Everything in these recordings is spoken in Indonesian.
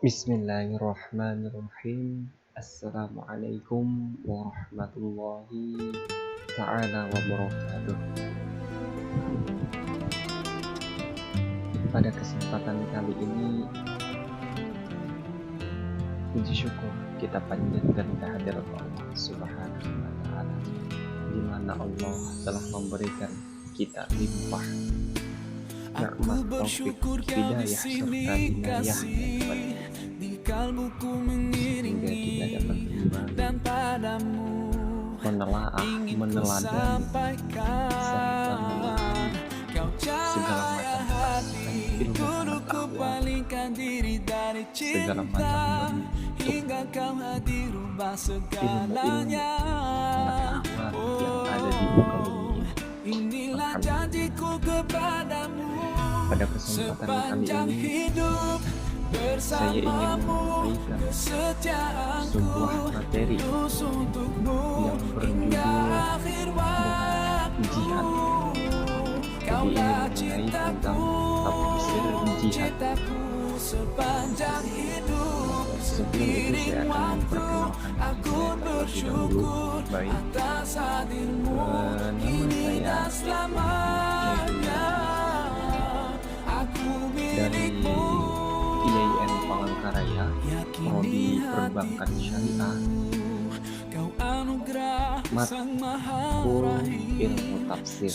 Bismillahirrahmanirrahim. Assalamualaikum warahmatullahi ta'ala wabarakatuh. Pada kesempatan kali ini, puji syukur kita panjatkan kehadirat Allah Subhanahu wa Ta'ala, di mana Allah telah memberikan kita limpah nikmat taufik, hidayah serta inayah sehingga kita dapat kembali menelaah, meneladani serta mengerti segala macam aspek ilmu pengetahuan, segala macam bentuk ilmu-ilmu pengetahuan yang ada di muka bumi ini. Pada kesempatan kali ini, saya ingin menyampaikan sebuah materi yang berjudul jihad. Jadi ini mengenai tentang tafsir jihad. Sebelum itu saya akan memperkenalkan terlebih dahulu. Baik, nama saya dari IAIN Palangkaraya, Prodi Perbankan Syariah, matkul ilmu tafsir.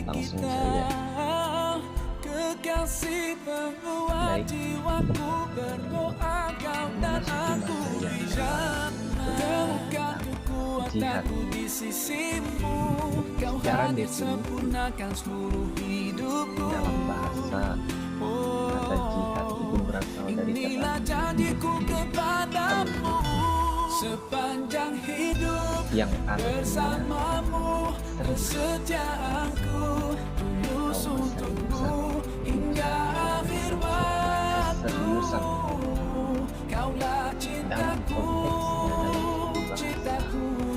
Langsung saja. Baik, jihad secara definisi dalam bahasa, kata jihad itu berasal dari kata yang artinya keseriusan dalam konteksnya,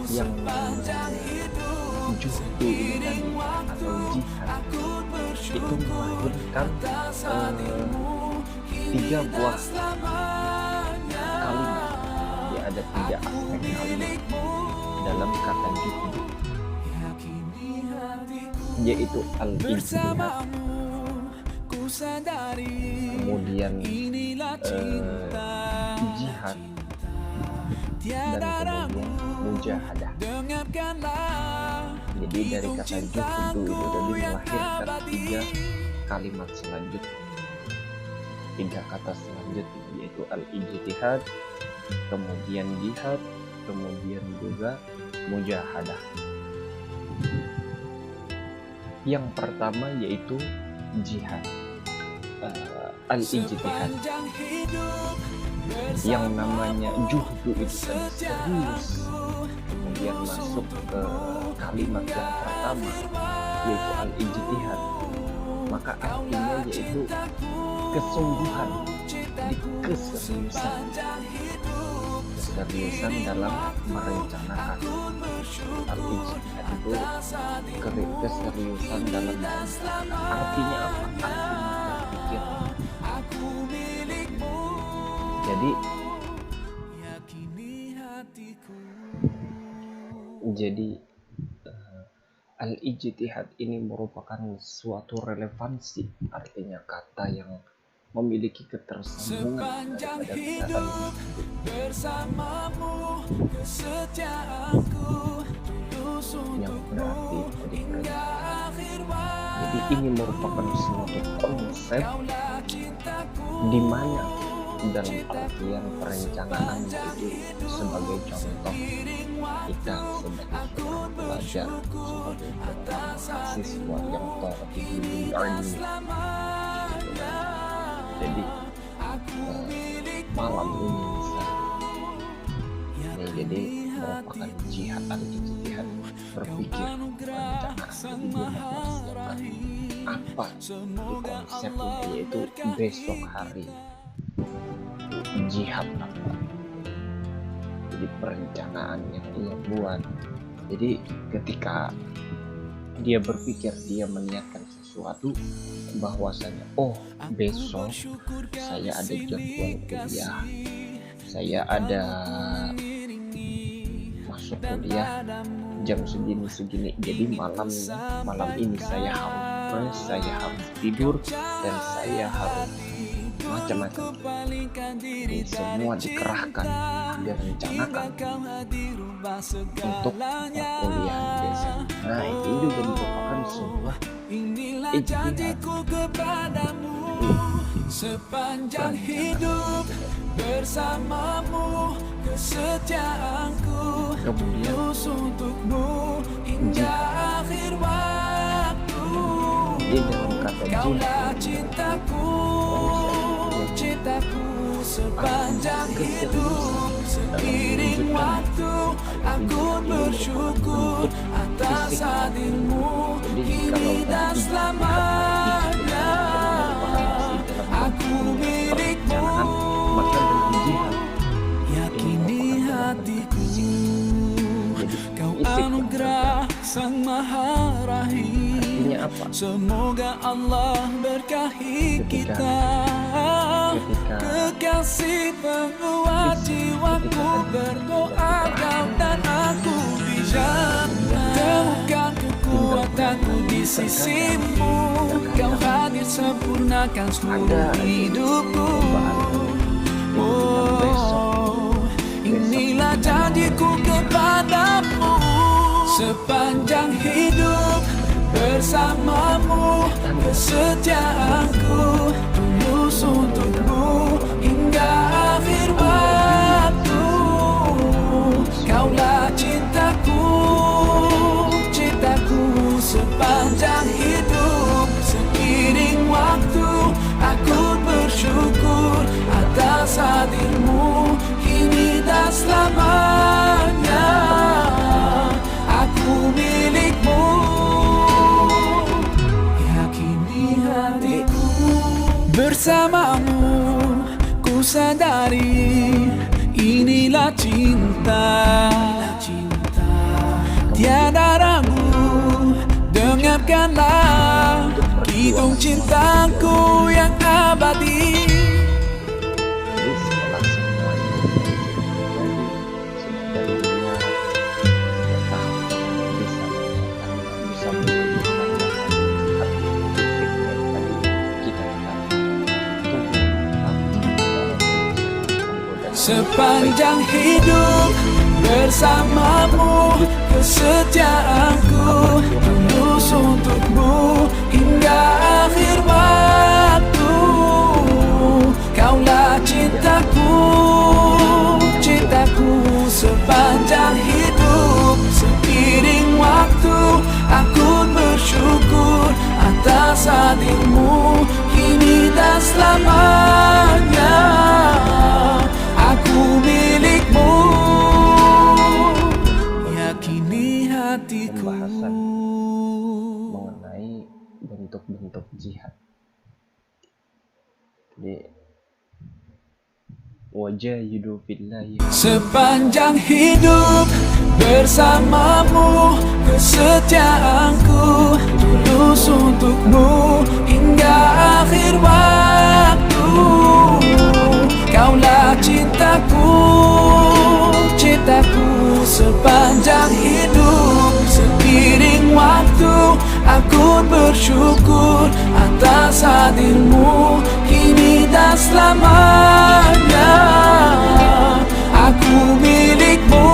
dalam bahasa yang juhdu ini atau jihad itu melahirkan tiga buah kalimat. Ya, ada tiga aspek kalimat dalam kata juhdu, yaitu al-ijtihad, kemudian jihad, dan kemudian mujahadah. Jadi dari kata juhdu itu tadi melahirkan tiga kalimat selanjutnya, tiga kata selanjutnya, yaitu al-ijtihad, kemudian jihad, kemudian juga mujahadah. Yang pertama yaitu jihad. Al-ijtihad, yang namanya juhdu itu kan serius, kemudian masuk ke kalimat yang pertama yaitu al-ijtihad, maka artinya yaitu kesungguhan, keseriusan dalam merencanakan. Al-ijtihad itu keseriusan dalam merencanakan. Artinya apa? Artinya berpikir. Jadi al-ijtihad ini merupakan suatu relevansi, artinya kata yang memiliki ketersambungan daripada yang berarti jadi ini merupakan suatu konsep di mana dalam artian perencanaan itu sebagai contoh kita sebagai pelajar, sebagai mahasiswa yang talibul ilmi. Jadi malam ini jadi merupakan jihad al-ijtihad, berpikir, merencanakan, mempersiapkan apa itu konsepnya, yaitu besok hari jihad apa. Jadi perencanaan yang ia buat. Jadi ketika dia berpikir, dia meniatkan sesuatu sesuatu bahwasanya oh besok saya ada jadwal kuliah, saya ada masuk kuliah jam segini, jadi malam ini saya harus fresh, saya harus tidur, dan saya harus macam-macam. Ini semua dikerahkan, direncanakan untuk perkuliahan besok. Nah, itu juga merupakan sebuah ijtihad. Sepanjang hidup bersamamu, kesetiaanku tulus untukmu hingga akhir waktu. Di dalam kata Kaulah cintaku, cintaku sepanjang hidup. Seiring waktu aku bersyukur atas hadirmu kini dan selamanya. Aku milikmu, maka dengan jihad yakini hatiku, kau anugerah Sang Maha Rahim. artinya apa? Semoga Allah berkahi kita, kekasih penguat jiwaku, berdoa kau dan aku bijak, temukan kekuatanku di sisimu, kau hadir sempurnakan seluruh hidupku. Oh, inilah janjiku kepadamu, sepanjang hidup bersamamu, kesetiaanku tulus untukmu hingga akhir waktu. Kaulah cintaku, cintaku sepanjang hidup. Seiring waktu aku bersyukur atas hadirmu kini dan selamanya. Aku milikmu, bersamamu ku sadari inilah cinta, tiada ragu, dengarkanlah hitung cintaku yang abadi. Jadi setelah semua itu terjadi, sudah dari dunia kita tahu bisa menunjukkan Sepanjang hidup bersamamu, kesetiaanku tulus untukmu hingga akhir waktu. Kaulah cintaku, cintaku sepanjang hidup. Seiring waktu aku bersyukur atas hadirmu kini dan selamanya. Aku milikmu, yakini hatiku. Pembahasan mengenai bentuk-bentuk jihad. Jadi wajahidu fillahi sepanjang hidup bersamamu, kesetiaanku tulus untukmu hingga akhir waktu. Kaulah cintaku, cintaku sepanjang hidup. Seiring waktu aku bersyukur atas hadirmu kini dan selamanya. Aku milikmu,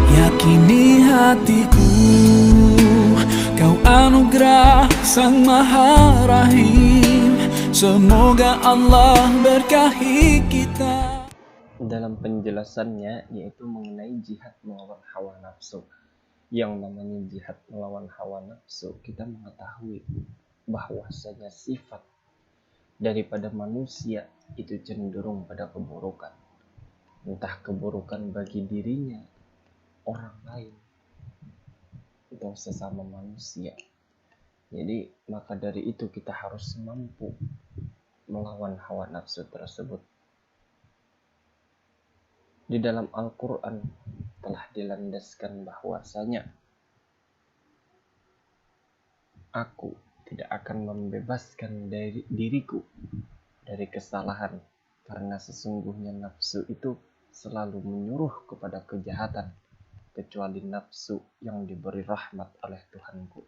yakini hatiku, kau anugerah Sang Maha Rahim. Semoga Allah berkahi kita. dalam penjelasannya, yaitu mengenai jihad melawan hawa nafsu. Yang namanya jihad melawan hawa nafsu, kita mengetahui bahwasanya sifat daripada manusia itu cenderung pada keburukan, entah keburukan bagi dirinya, orang lain, atau sesama manusia. Jadi maka dari itu kita harus mampu melawan hawa nafsu tersebut. Di dalam Al-Quran telah dilandaskan bahwasanya aku tidak akan membebaskan dari diriku dari kesalahan, karena sesungguhnya nafsu itu selalu menyuruh kepada kejahatan, kecuali nafsu yang diberi rahmat oleh Tuhanku.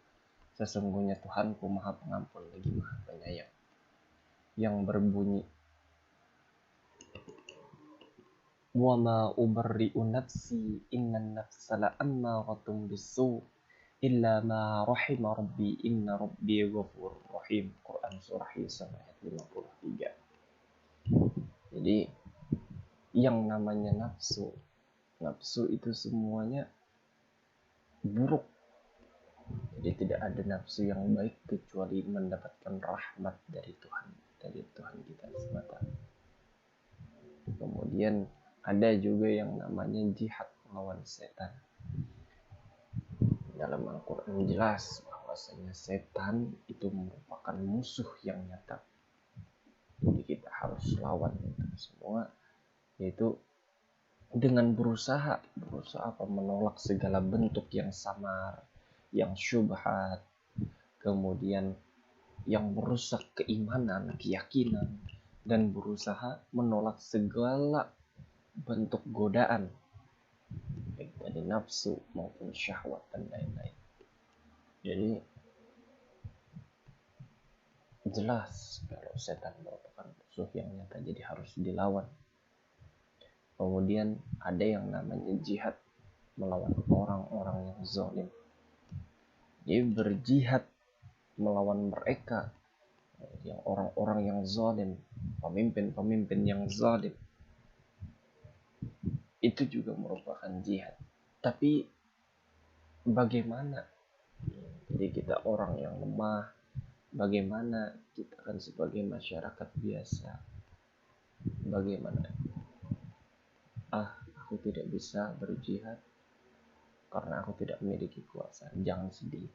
Sesungguhnya Tuhanku Maha Pengampun lagi Maha Penyayang. Yang berbunyi, wa ma ubarri'u nafsi innan nafsa la'ammaratun bisu illa ma rahima rabbi inna rabbi ghafurur rahim. Quran surah Yasin ayat 53. Jadi yang namanya nafsu itu semuanya buruk. Jadi tidak ada nafsu yang baik kecuali mendapatkan rahmat dari Tuhan kita semata. Kemudian ada juga yang namanya jihad melawan setan. Dalam Al-Quran jelas bahwasanya setan itu merupakan musuh yang nyata. Jadi kita harus lawan itu semua, yaitu dengan berusaha menolak segala bentuk yang samar, yang syubhat, kemudian yang merusak keimanan, keyakinan, dan berusaha menolak segala bentuk godaan, baik dari nafsu maupun syahwat dan lain-lain. Jadi jelas kalau setan merupakan musuh yang nyata, jadi harus dilawan. Kemudian ada yang namanya jihad melawan orang-orang yang zalim. Jadi berjihad melawan mereka, yang orang-orang yang zalim, pemimpin-pemimpin yang zalim, itu juga merupakan jihad. Tapi bagaimana? Jadi kita orang yang lemah, bagaimana kita kan sebagai masyarakat biasa, bagaimana? Aku tidak bisa berjihad karena aku tidak memiliki kuasa. Jangan sedih.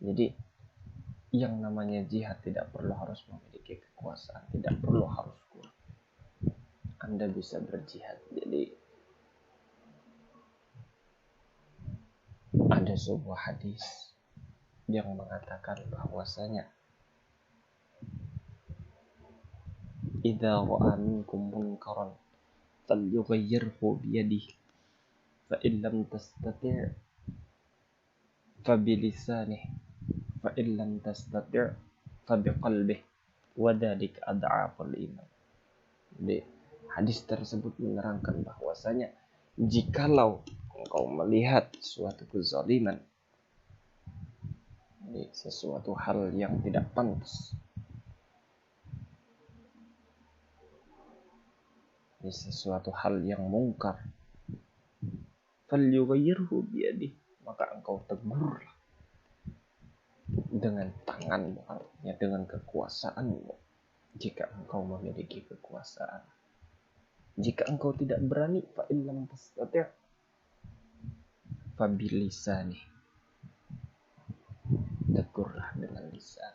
Jadi yang namanya jihad tidak perlu harus memiliki kekuasaan, tidak perlu harus kuat. Anda bisa berjihad. Jadi ada sebuah hadis yang mengatakan bahwasanya idza ra'a minkum munkaran falyughayyirhu biyadihi fa in lam tastati' fa bilisanihi fa in lam tastati' fa biqalbihi wa dzalika ad'aful iman. Jadi hadis tersebut menerangkan bahwasanya jikalau engkau melihat suatu kezaliman, sesuatu hal yang tidak pantas, sesuatu hal yang mungkar, falyughayyirhu biyadihi, maka engkau tegurlah dengan tanganmu, artinya dengan kekuasaanmu, jika engkau memiliki kekuasaan. Jika engkau tidak berani, fa illam tastati' fa bilisani, tegurlah dengan lisan,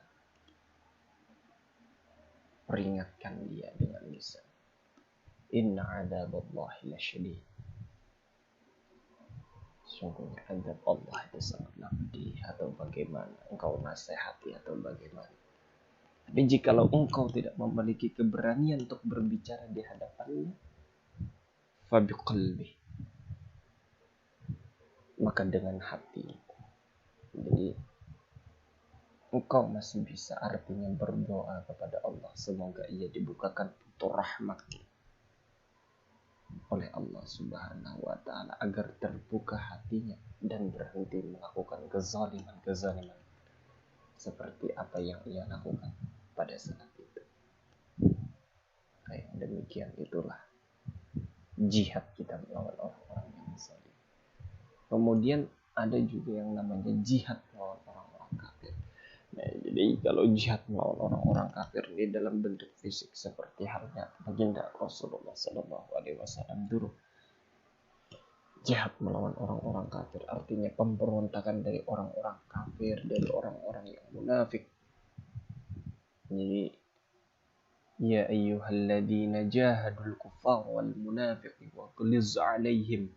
peringatkan dia dengan lisan. Inna 'adzaballahi lasyadid. Sungguhnya azab Allah itu sangatlah pedih. Atau bagaimana engkau nasihati atau bagaimana. Tapi jikalau engkau tidak memiliki keberanian untuk berbicara di hadapannya, fa biqalbi, maka dengan hati. Jadi engkau masih bisa artinya berdoa kepada Allah, semoga ia dibukakan pintu rahmat oleh Allah Subhanahu wa ta'ala, agar terbuka hatinya dan berhenti melakukan kezaliman seperti apa yang ia lakukan pada saat itu. Kayak demikian, itulah jihad kita melawan orang-orang yang zalim. Kemudian ada juga yang namanya jihad melawan orang-orang kafir. Nah, jadi kalau jihad melawan orang-orang kafir ini dalam bentuk fisik seperti halnya baginda Rasulullah SAW dulu. Jihad melawan orang-orang kafir artinya pemberontakan dari orang-orang kafir, dari orang-orang yang munafik. Jadi ya ayyuhalladzina jahadul kuffar wal munafiqin wa ghliz 'alaihim.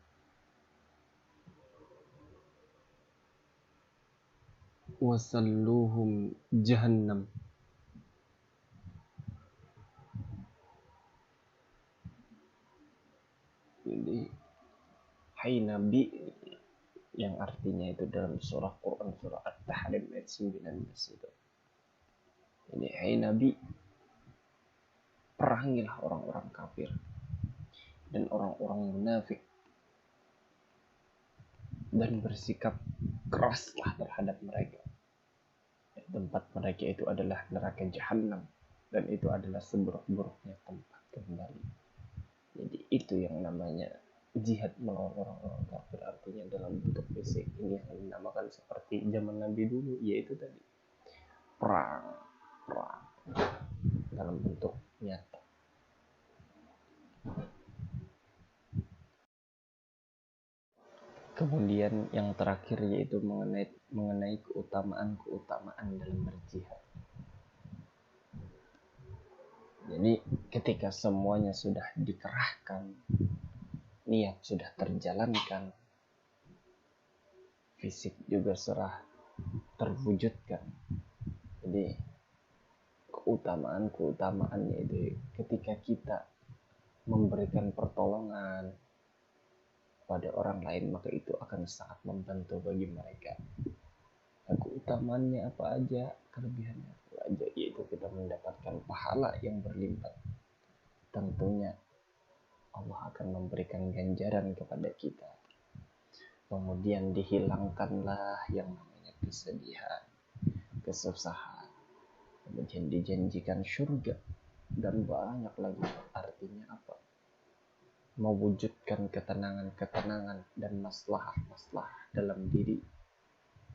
wasalluhum jahannam. Jadi hai Nabi, yang artinya itu dalam surah Quran surah At-Tahrim ayat 19 itu. Jadi hai Nabi, perangilah orang-orang kafir dan orang-orang munafik dan bersikap keraslah terhadap mereka. Tempat mereka itu adalah neraka Jahannam, dan itu adalah seburuk-buruknya tempat kembali. Jadi itu yang namanya jihad melawan orang-orang kafir, artinya dalam bentuk fisik. Ini yang dinamakan seperti zaman Nabi dulu, yaitu tadi perang dalam bentuk nyata. Kemudian yang terakhir yaitu mengenai keutamaan dalam berjihad. Jadi ketika semuanya sudah dikerahkan, niat sudah terjalankan, fisik juga sudah terwujudkan. Jadi keutamaannya itu ketika kita memberikan pertolongan pada orang lain, maka itu akan sangat membantu bagi mereka. Keutamaannya apa aja, kelebihannya apa aja, yaitu kita mendapatkan pahala yang berlimpah. Tentunya Allah akan memberikan ganjaran kepada kita. Kemudian dihilangkanlah yang namanya kesedihan, kesusahan. Kemudian dijanjikan surga dan banyak lagi. Artinya apa? Mewujudkan ketenangan dan maslahah dalam diri,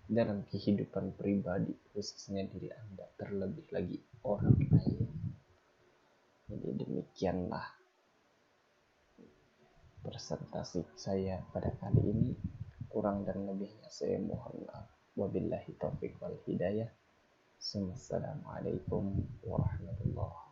dalam kehidupan pribadi, khususnya diri Anda, terlebih lagi orang lain. Jadi demikianlah presentasi saya pada kali ini. Kurang dan lebihnya saya mohon maaf. Wabillahi taufiq wal hidayah. Assalamualaikum warahmatullahi wabarakatuh.